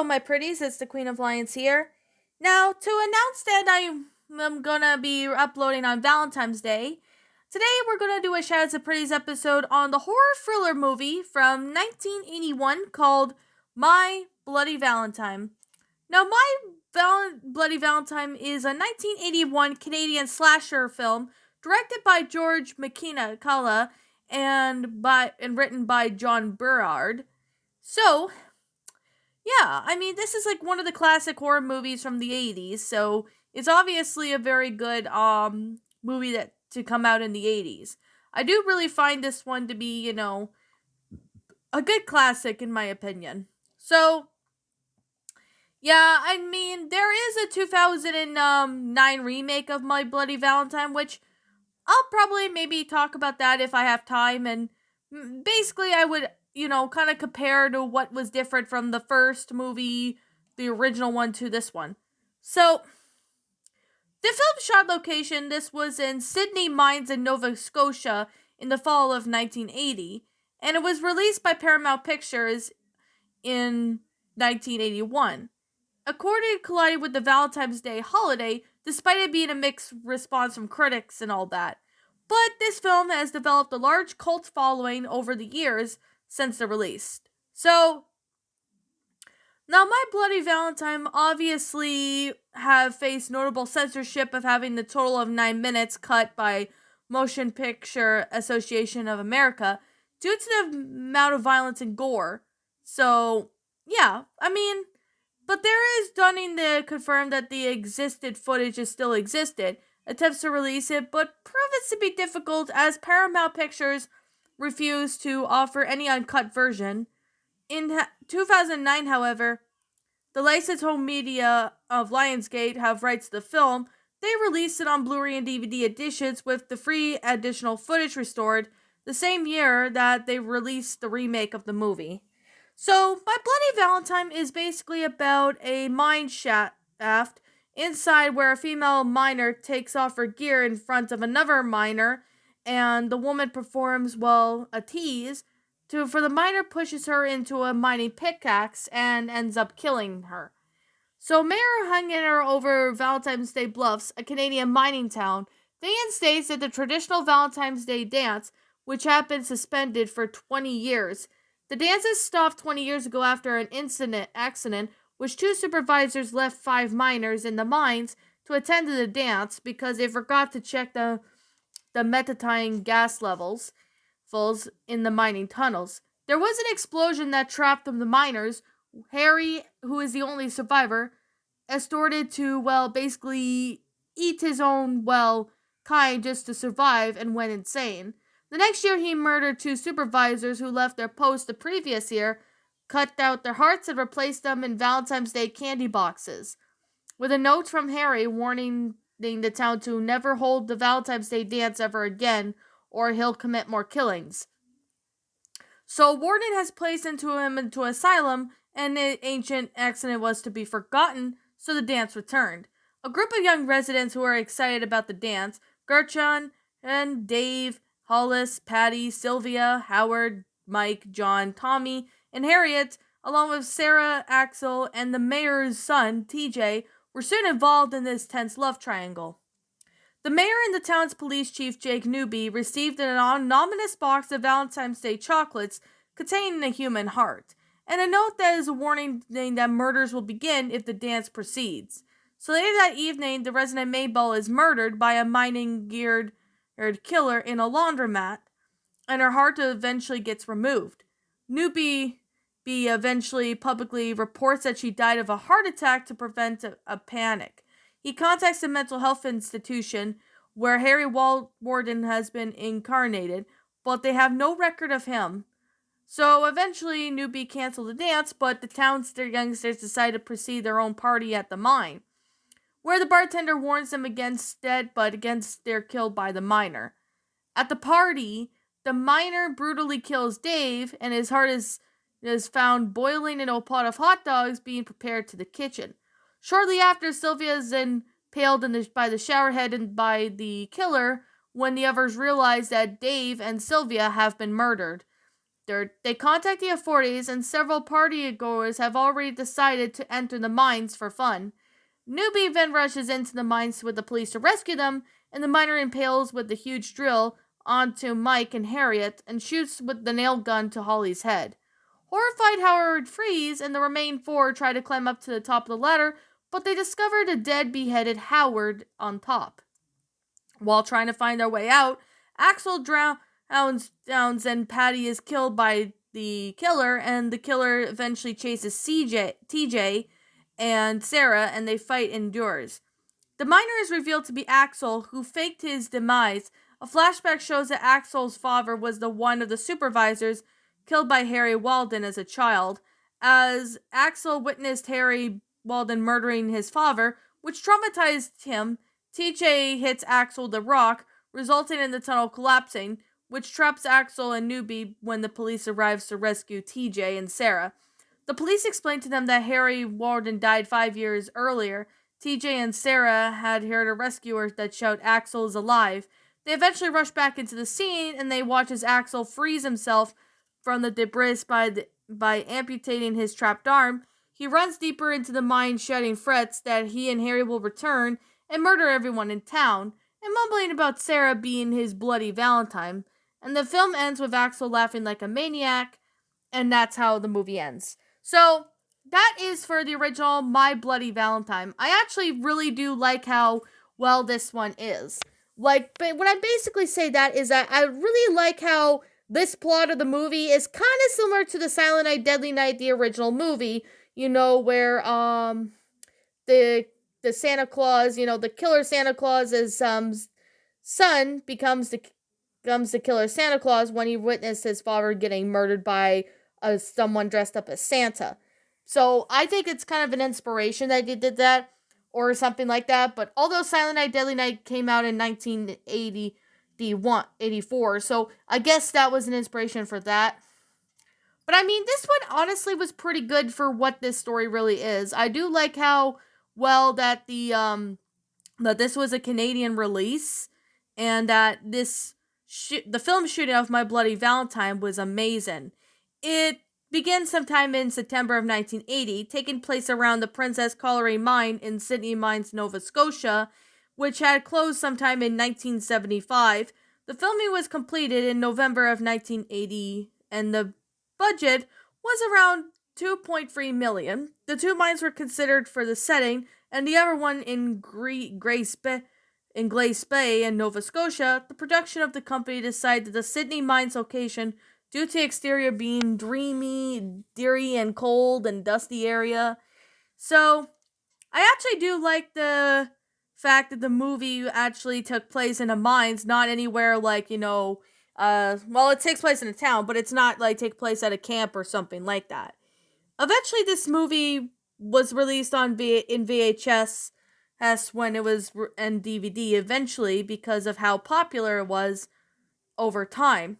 Hello, my pretties. It's the Queen of Lions here. Now, to announce that I am gonna be uploading on Valentine's Day, today we're gonna do a Shout Out to Pretties episode on the horror thriller movie from 1981 called My Bloody Valentine. Now, Bloody Valentine is a 1981 Canadian slasher film directed by George McKenna Kalla and written by John Burrard. So, yeah, I mean, this is like one of the classic horror movies from the 80s, so it's obviously a very good movie that to come out in the 80s. I do really find this one to be, a good classic in my opinion. So, yeah, I mean, there is a 2009 remake of My Bloody Valentine, which I'll probably maybe talk about that if I have time. And basically, I would, kind of compare to what was different from the first movie, the original one, to this one. So, the film shot location, this was in Sydney Mines in Nova Scotia in the fall of 1980, and it was released by Paramount Pictures in 1981. According collided with the Valentine's Day holiday, despite it being a mixed response from critics and all that. But this film has developed a large cult following over the years since the release. So, now My Bloody Valentine obviously have faced notable censorship of having the total of 9 minutes cut by Motion Picture Association of America due to the amount of violence and gore. So, yeah, I mean, but there is dunning to confirm that the existed footage is still existed. Attempts to release it, but proves to be difficult as Paramount Pictures refused to offer any uncut version. In 2009, however, the licensed home media of Lionsgate have rights to the film. They released it on Blu-ray and DVD editions with the free additional footage restored the same year that they released the remake of the movie. So, My Bloody Valentine is basically about a mine shaft inside where a female miner takes off her gear in front of another miner, and the woman performs, a tease for the miner pushes her into a mining pickaxe and ends up killing her. So Mayor hung in her over Valentine's Day Bluffs, a Canadian mining town. They states that the traditional Valentine's Day dance, which had been suspended for 20 years, the dances stopped 20 years ago after an accident, which two supervisors left 5 miners in the mines to attend to the dance because they forgot to check the methane gas levels in the mining tunnels. There was an explosion that trapped the miners. Harry, who is the only survivor, escorted to, basically eat his own, kind just to survive and went insane. The next year, he murdered 2 supervisors who left their post the previous year, cut out their hearts, and replaced them in Valentine's Day candy boxes. With a note from Harry warning the town to never hold the Valentine's Day dance ever again, or he'll commit more killings. So Warden has placed him into asylum, and the ancient accident was to be forgotten, so the dance returned. A group of young residents who are excited about the dance, Gertrude and Dave, Hollis, Patty, Sylvia, Howard, Mike, John, Tommy, and Harriet, along with Sarah, Axel, and the mayor's son, TJ, were soon involved in this tense love triangle. The mayor and the town's police chief, Jake Newby, received an anonymous box of Valentine's Day chocolates containing a human heart, and a note that is a warning that murders will begin if the dance proceeds. So later that evening, the resident Mabel is murdered by a mining-geared killer in a laundromat, and her heart eventually gets removed. Newby eventually publicly reports that she died of a heart attack to prevent a panic. He contacts a mental health institution where Harry Warden has been incarnated, but they have no record of him. So eventually, Newby canceled the dance, but the town's youngsters decide to proceed their own party at the mine, where the bartender warns them against they're killed by the miner. At the party, the miner brutally kills Dave, and his heart is found boiling in a pot of hot dogs being prepared to the kitchen. Shortly after, Sylvia is impaled by the showerhead and by the killer when the others realize that Dave and Sylvia have been murdered. They contact the authorities, and several party goers have already decided to enter the mines for fun. Newbie then rushes into the mines with the police to rescue them, and the miner impales with the huge drill onto Mike and Harriet and shoots with the nail gun to Holly's head. Horrified, Howard frees, and the remaining four try to climb up to the top of the ladder, but they discover the dead, beheaded Howard on top. While trying to find their way out, Axel drowns and Patty is killed by the killer, and the killer eventually chases TJ and Sarah, and they fight indoors. The miner is revealed to be Axel, who faked his demise. A flashback shows that Axel's father was the one of the supervisors killed by Harry Walden as a child. As Axel witnessed Harry Walden murdering his father, which traumatized him, TJ hits Axel with a rock, resulting in the tunnel collapsing, which traps Axel and Newbie when the police arrives to rescue TJ and Sarah. The police explain to them that Harry Walden died 5 years earlier. TJ and Sarah had heard a rescuer that shouted Axel is alive. They eventually rush back into the scene, and they watch as Axel frees himself from the debris by amputating his trapped arm. He runs deeper into the mine, shouting threats that he and Harry will return and murder everyone in town, and mumbling about Sarah being his bloody Valentine. And the film ends with Axel laughing like a maniac, and that's how the movie ends. So, that is for the original My Bloody Valentine. I actually really do like how well this one is. Like, but when I basically say that is that I really like how this plot of the movie is kind of similar to the Silent Night, Deadly Night, the original movie. Where the Santa Claus, the killer Santa Claus's son becomes the killer Santa Claus when he witnessed his father getting murdered by someone dressed up as Santa. So I think it's kind of an inspiration that they did that or something like that. But although Silent Night, Deadly Night came out in 1984, so I guess that was an inspiration for that. But I mean, this one honestly was pretty good for what this story really is. I do like how well that that this was a Canadian release, and that the film shooting of My Bloody Valentine was amazing. It began sometime in September of 1980, taking place around the Princess Colliery Mine in Sydney Mines, Nova Scotia, which had closed sometime in 1975. The filming was completed in November of 1980, and the budget was around $2.3 million. The two mines were considered for the setting, and the other one in Glace Bay in Nova Scotia. The production of the company decided that the Sydney Mines location, due to exterior being dreary and cold and dusty area. So, I actually do like the fact that the movie actually took place in a mines, not anywhere like, it takes place in a town, but it's not like take place at a camp or something like that. Eventually, this movie was released in VHS when it was in DVD eventually because of how popular it was over time.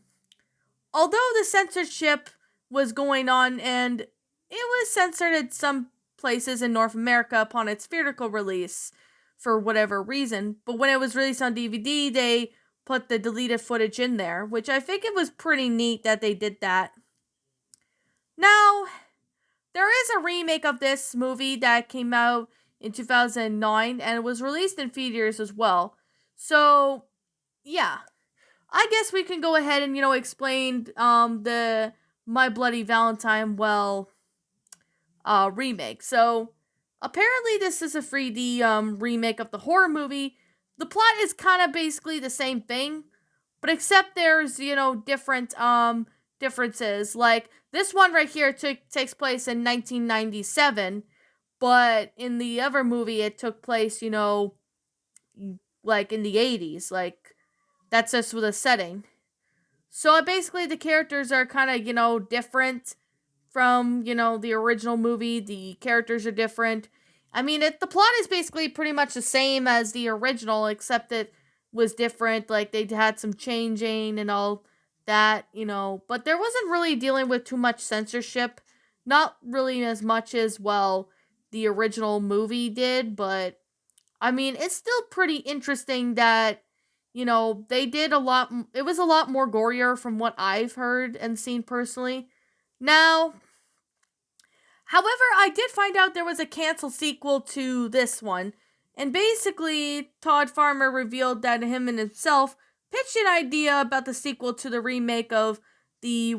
Although the censorship was going on and it was censored at some places in North America upon its theatrical release for whatever reason, but when it was released on DVD, they put the deleted footage in there, which I think it was pretty neat that they did that. Now, there is a remake of this movie that came out in 2009 and it was released in theaters as well. So, yeah. I guess we can go ahead and, explain the My Bloody Valentine remake. So, apparently this is a 3D remake of the horror movie. The plot is kind of basically the same thing, but except there's, different differences. Like, this one right here takes place in 1997, but in the other movie it took place, like in the 80s. Like, that's just with a setting. So basically the characters are kind of, different from, the original movie. The characters are different. I mean, the plot is basically pretty much the same as the original, except it was different. Like, they had some changing and all that, But there wasn't really dealing with too much censorship. Not really as much as, the original movie did. But, I mean, it's still pretty interesting that, they did a lot. It was a lot more gorier from what I've heard and seen personally. Now, however, I did find out there was a canceled sequel to this one. And basically, Todd Farmer revealed that him and himself pitched an idea about the sequel to the remake of the,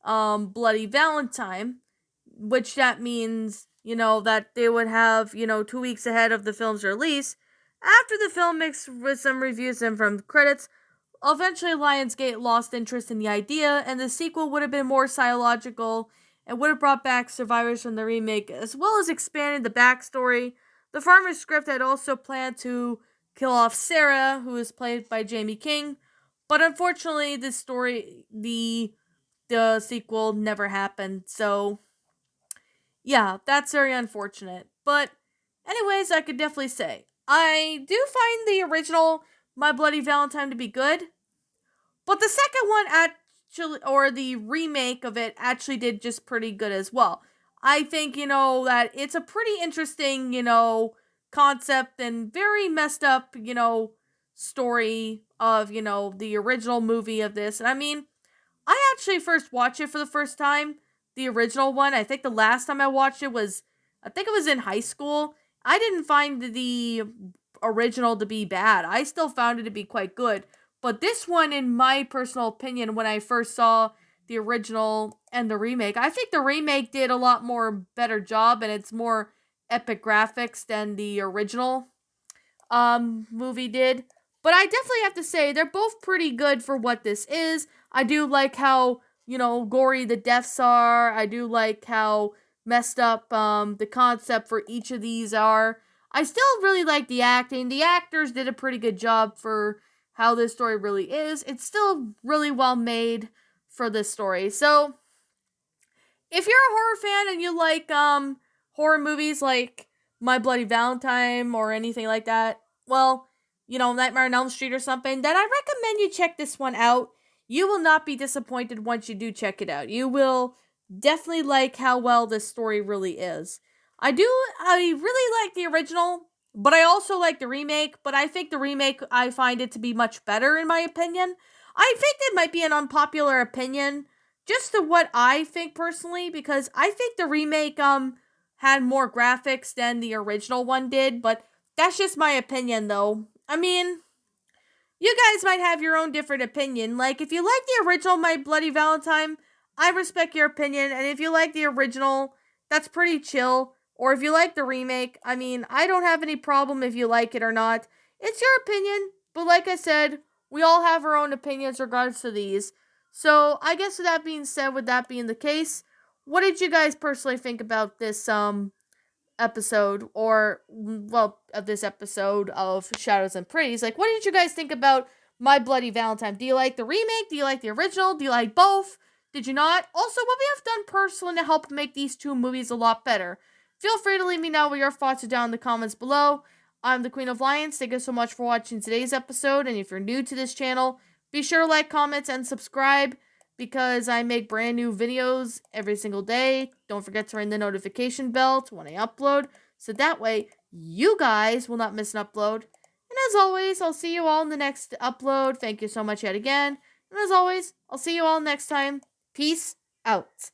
Bloody Valentine, which that means, that they would have, 2 weeks ahead of the film's release. After the film mixed with some reviews and from credits, eventually Lionsgate lost interest in the idea, and the sequel would have been more psychological and would have brought back survivors from the remake, as well as expanded the backstory. The Farmer's script had also planned to kill off Sarah, who is played by Jamie King, but unfortunately, the sequel never happened. So yeah, that's very unfortunate. But anyways, I could definitely say I do find the original My Bloody Valentine to be good. But the second one actually, or the remake of it, actually did just pretty good as well. I think, that it's a pretty interesting, concept and very messed up, story of, the original movie of this. And I mean, I actually first watched it for the first time, the original one. I think the last time I watched it was, I think it was in high school. I didn't find the original to be bad. I still found it to be quite good. But this one, in my personal opinion, when I first saw the original and the remake, I think the remake did a lot more better job and it's more epic graphics than the original movie did. But I definitely have to say they're both pretty good for what this is. I do like how, gory the deaths are. I do like how messed up the concept for each of these are. I still really like the acting. The actors did a pretty good job for how this story really is. It's still really well made for this story. So, if you're a horror fan and you like horror movies like My Bloody Valentine or anything like that, well, Nightmare on Elm Street or something, then I recommend you check this one out. You will not be disappointed once you do check it out. You will definitely like how well this story really is. I really like the original, but I also like the remake, but I think the remake, I find it to be much better in my opinion. I think it might be an unpopular opinion, just to what I think personally, because I think the remake had more graphics than the original one did, but that's just my opinion though. I mean, you guys might have your own different opinion. Like, if you like the original My Bloody Valentine, I respect your opinion, and if you like the original, that's pretty chill. Or if you like the remake, I mean, I don't have any problem if you like it or not. It's your opinion, but like I said, we all have our own opinions regards to these. So, I guess with that being said, with that being the case, what did you guys personally think about this episode, or of this episode of Shadows and Pretties? Like, what did you guys think about My Bloody Valentine? Do you like the remake? Do you like the original? Do you like both? Did you not? Also, what we have done personally to help make these two movies a lot better? Feel free to let me know what your thoughts are down in the comments below. I'm the Queen of Lions. Thank you so much for watching today's episode, and if you're new to this channel, be sure to like, comment, and subscribe, because I make brand new videos every single day. Don't forget to ring the notification bell to when I upload, so that way you guys will not miss an upload. And as always, I'll see you all in the next upload. Thank you so much yet again. And as always, I'll see you all next time. Peace out.